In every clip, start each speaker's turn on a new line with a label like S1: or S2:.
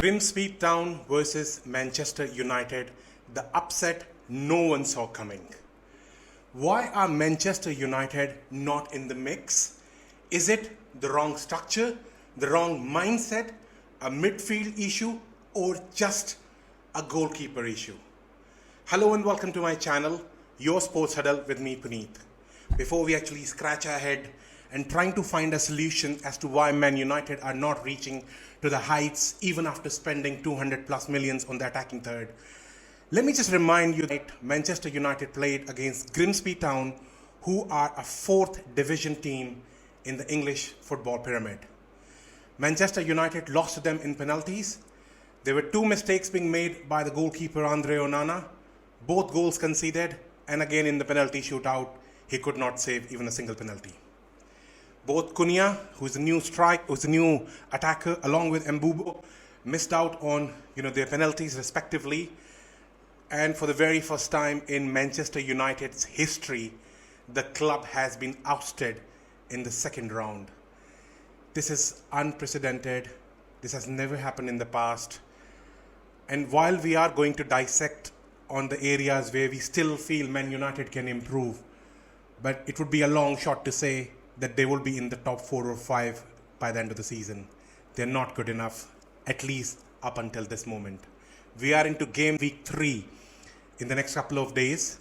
S1: Grimsby Town versus Manchester United, the upset no one saw coming. Why are Manchester United not in the mix? Is it the wrong structure, the wrong mindset, a midfield issue, or just a goalkeeper issue? Hello and welcome to my channel, Your Sports Huddle with me, Puneet. Before we actually scratch our head and trying to find a solution as to why Man United are not reaching to the heights even after spending 200 plus millions on the attacking third, let me just remind you that Manchester United played against Grimsby Town, who are a 4th division team in the English football pyramid. Manchester United lost to them in penalties. There were 2 mistakes being made by the goalkeeper Andre Onana, both goals conceded, and again in the penalty shootout, he could not save even a single penalty. Both Cunha, who's a new attacker, along with Mbumo, missed out on their penalties respectively. And for the very first time in Manchester United's history, the club has been ousted in the second round. This is unprecedented. This has never happened in the past. And while we are going to dissect on the areas where we still feel Man United can improve, but it would be a long shot to say that they will be in the top 4 or 5 by the end of the season. They're not good enough, at least up until this moment. We are into game week 3 in the next couple of days,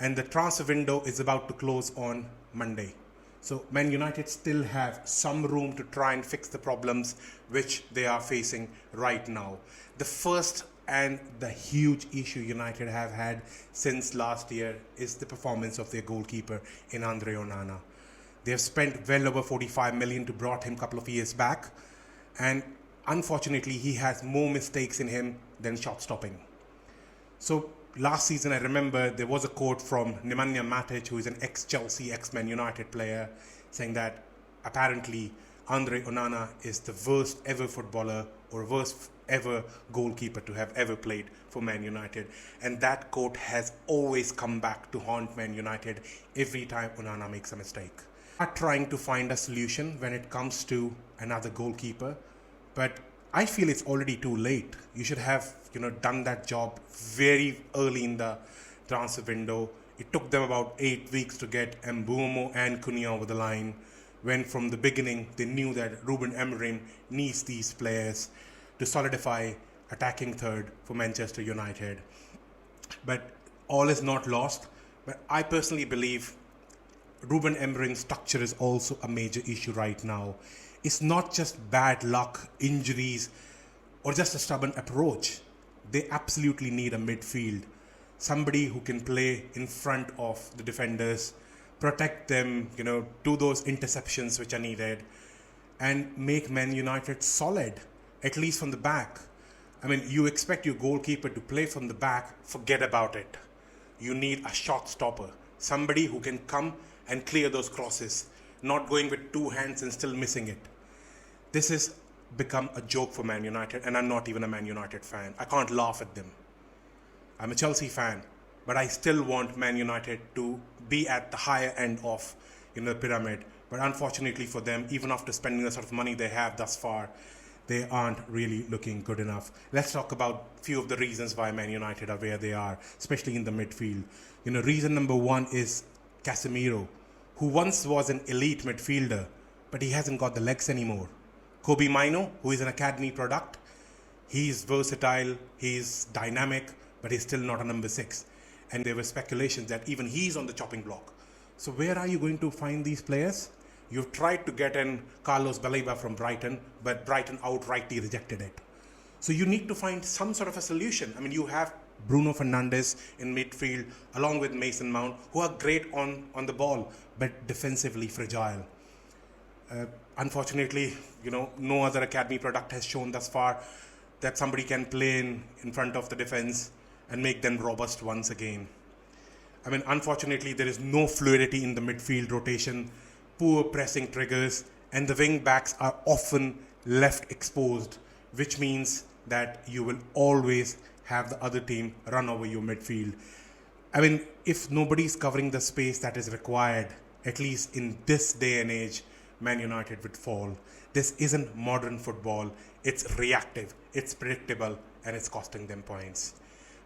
S1: and the transfer window is about to close on Monday. So Man United still have some room to try and fix the problems which they are facing right now. The first and the huge issue United have had since last year is the performance of their goalkeeper in Andre Onana. They have spent well over 45 million to brought him a couple of years back, and unfortunately he has more mistakes in him than shot stopping. So last season I remember there was a quote from Nemanja Matic, who is an ex-Chelsea, ex-Man United player, saying that apparently Andre Onana is the worst ever footballer or worst ever goalkeeper to have ever played for Man United. And that quote has always come back to haunt Man United every time Onana makes a mistake. Are trying to find a solution when it comes to another goalkeeper, but I feel it's already too late. You should have done that job very early in the transfer window. It took them about 8 weeks to get Mbumo and Cunha over the line, when from the beginning they knew that Ruben Amorim needs these players to solidify attacking third for Manchester United. But all is not lost. But I personally believe Ruben Amorim's structure is also a major issue right now. It's not just bad luck, injuries, or just a stubborn approach. They absolutely need a midfield. Somebody who can play in front of the defenders, protect them, do those interceptions which are needed, and make Man United solid, at least from the back. I mean, you expect your goalkeeper to play from the back, forget about it. You need a shot stopper. Somebody who can come and clear those crosses, not going with 2 hands and still missing it. This has become a joke for Man United, and I'm not even a Man United fan. I can't laugh at them. I'm a Chelsea fan, but I still want Man United to be at the higher end of the pyramid. But unfortunately for them, even after spending the sort of money they have thus far, they aren't really looking good enough. Let's talk about a few of the reasons why Man United are where they are, especially in the midfield. Reason number 1 is Casemiro, who once was an elite midfielder, but he hasn't got the legs anymore. Kobe Mino, who is an academy product, he's versatile, he's dynamic, but he's still not a number 6. And there were speculations that even he's on the chopping block. So where are you going to find these players? You've tried to get in Carlos Baleba from Brighton, but Brighton outrightly rejected it. So you need to find some sort of a solution. I mean, you have Bruno Fernandes in midfield, along with Mason Mount, who are great on the ball, but defensively fragile. Unfortunately, no other academy product has shown thus far that somebody can play in front of the defense and make them robust once again. I mean, unfortunately, there is no fluidity in the midfield rotation, poor pressing triggers, and the wing backs are often left exposed, which means that you will always have the other team run over your midfield. I mean, if nobody's covering the space that is required, at least in this day and age, Man United would fall. This isn't modern football. It's reactive, it's predictable, and it's costing them points.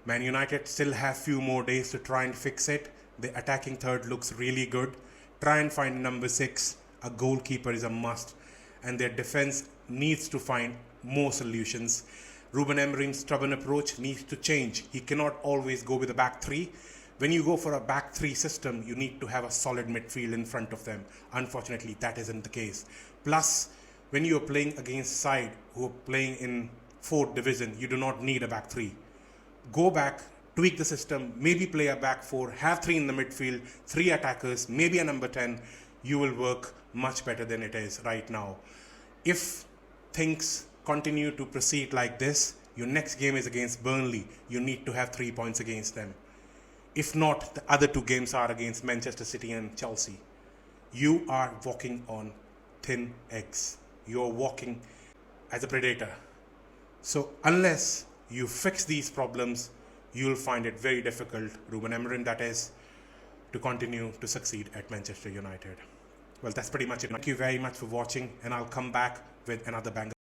S1: Man United still have few more days to try and fix it. The attacking third looks really good. Try and find number 6. A goalkeeper is a must, and their defense needs to find more solutions. Ruben Amorim's stubborn approach needs to change. He cannot always go with a back 3. When you go for a back 3 system, you need to have a solid midfield in front of them. Unfortunately, that isn't the case. Plus, when you are playing against side who are playing in 4th division, you do not need a back 3. Go back, tweak the system, maybe play a back 4, have 3 in the midfield, 3 attackers, maybe a number 10. You will work much better than it is right now. If things continue to proceed like this, your next game is against Burnley. You need to have 3 points against them. If not, the other 2 games are against Manchester City and Chelsea. You are walking on thin eggs. You're walking as a predator. So unless you fix these problems, you'll find it very difficult, Ruben Amorim that is, to continue to succeed at Manchester United. Well, that's pretty much it. Thank you very much for watching, and I'll come back with another banger.